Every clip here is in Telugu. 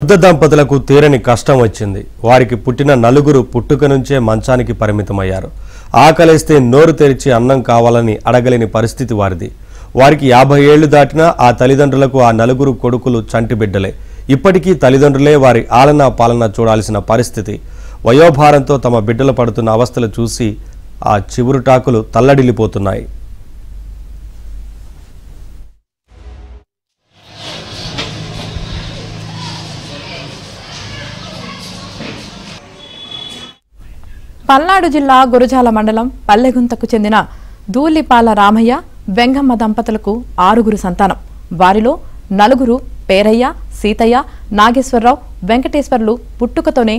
వృద్ధ దంపతులకు తీరని కష్టం వచ్చింది. వారికి పుట్టిన నలుగురు పుట్టుక నుంచే మంచానికి పరిమితమయ్యారు. ఆకలిస్తే నోరు తెరిచి అన్నం కావాలని అడగలేని పరిస్థితి వారిది. వారికి 50 ఏళ్లు దాటినా ఆ తల్లిదండ్రులకు ఆ నలుగురు కొడుకులు చంటి బిడ్డలే. ఇప్పటికీ తల్లిదండ్రులే వారి ఆలనా పాలన చూడాల్సిన పరిస్థితి. వయోభారంతో తమ బిడ్డలు పడుతున్న అవస్థలు చూసి ఆ చివురుటాకులు తల్లడిల్లిపోతున్నాయి. పల్నాడు జిల్లా గురజాల మండలం పల్లెగుంతకు చెందిన దూలిపాల రామయ్య, వెంగమ్మ దంపతులకు 6గురు సంతానం. వారిలో 4 పేరయ్య, సీతయ్య, నాగేశ్వరరావు, వెంకటేశ్వర్లు పుట్టుకతోనే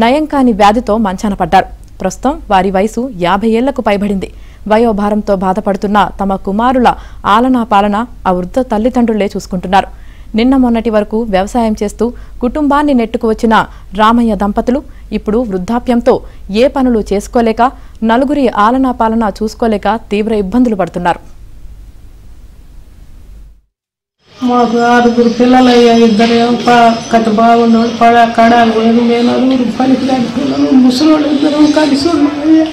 నయంకాని వ్యాధితో మంచాన పడ్డారు. ప్రస్తుతం వారి వయసు 50 ఏళ్లకు పైబడింది. వయోభారంతో బాధపడుతున్న తమ కుమారుల ఆలనా పాలన ఆ వృద్ధ తల్లిదండ్రులే చూసుకుంటున్నారు. నిన్న మొన్నటి వరకు వ్యవసాయం చేస్తూ కుటుంబాన్ని నెట్టుకు వచ్చిన రామయ్య దంపతులు ఇప్పుడు వృద్ధాప్యంతో ఏ పనులు చేసుకోలేక, నలుగురి ఆలనా పాలన చూసుకోలేక తీవ్ర ఇబ్బందులు పడుతున్నారు. మాకు 6 పిల్లలయ్యా, 2 కథ బాగున్నాడు, కడాలు పోయారు, మేము 9 పనికి లాంటి పిల్లలు, ముసలోళ్ళు 2 కలిసి ఉన్నాయ్యా.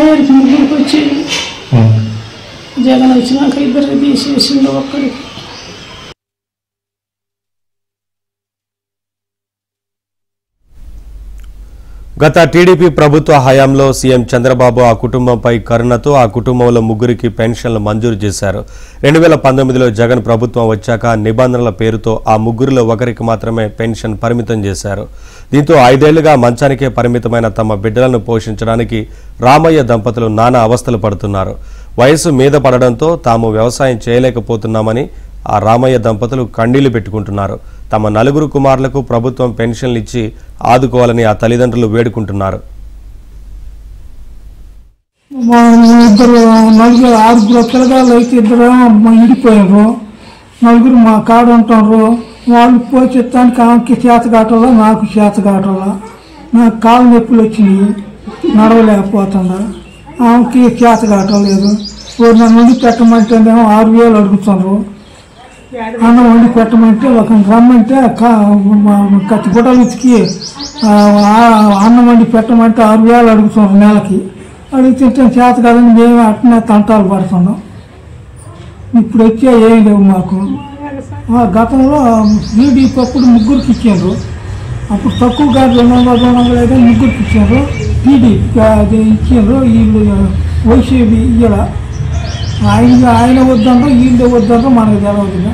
5 ముగ్గురికి వచ్చేది. జగన్ వచ్చినాక 2 తీసేసిండు ఒక్కరికి. గత టీడీపీ ప్రభుత్వ హయాంలో సీఎం చంద్రబాబు ఆ కుటుంబంపై కరుణతో ఆ కుటుంబంలో 3కి పెన్షన్లు మంజూరు చేశారు. 2019లో జగన్ ప్రభుత్వం వచ్చాక నిబంధనల పేరుతో ఆ 3లో ఒకరికి మాత్రమే పెన్షన్ పరిమితం చేశారు. దీంతో 5 ఏళ్లుగా మంచానికే పరిమితమైన తమ బిడ్డలను పోషించడానికి రామయ్య దంపతులు నానా అవస్థలు పడుతున్నారు. వయసు మీద పడడంతో తాము వ్యవసాయం చేయలేకపోతున్నామని ఆ రామయ్య దంపతులు కన్నీళ్లు పెట్టుకుంటున్నారు. తమ 4 కుమారులకు ప్రభుత్వం పెన్షన్లు ఇచ్చి ఆదుకోవాలని ఆ తల్లిదండ్రులు వేడుకుంటున్నారు. మా 6 పిల్లగాళ్ళు అయితే 2 ఇడిపోయారు. 4 మా కాడ ఉంటారు. వాళ్ళు పోషిస్తానికి ఆమెకి చేత కావటంలో, నాకు చేత కావటంలో, నాకు కాళ్ళు నొప్పులు వచ్చినాయి, నడవలేకపోతున్నా. ఆమెకి చేత కావటం లేదు. నన్ను వండి పెట్టమంటేనేమో 6000 అడుగుతున్నారు. అన్నం వండి పెట్టమంటే ఒక రమ్మంటే కత్తి గుడ్డలు ఉతికి అన్నం వండి పెట్టమంటే 6000 అడుగుతున్నారు నెలకి. అడుగుతుంటే చేత కాదని మేము అట్నే తంటాలు పడుతున్నాం. ఇప్పుడు వచ్చే ఏం లేవు మాకు. గతంలో టీడీపీ అప్పుడు 3కి ఇచ్చారు. అప్పుడు తక్కువగా 200 అయితే 3కి ఇచ్చారు. టీడీపీ ఇచ్చారు. వీళ్ళు వైసీపీ ఇయ్యాల. ఆయన వద్దంటారు, వీళ్ళు వద్దంటారు, మనకు తెలవదు.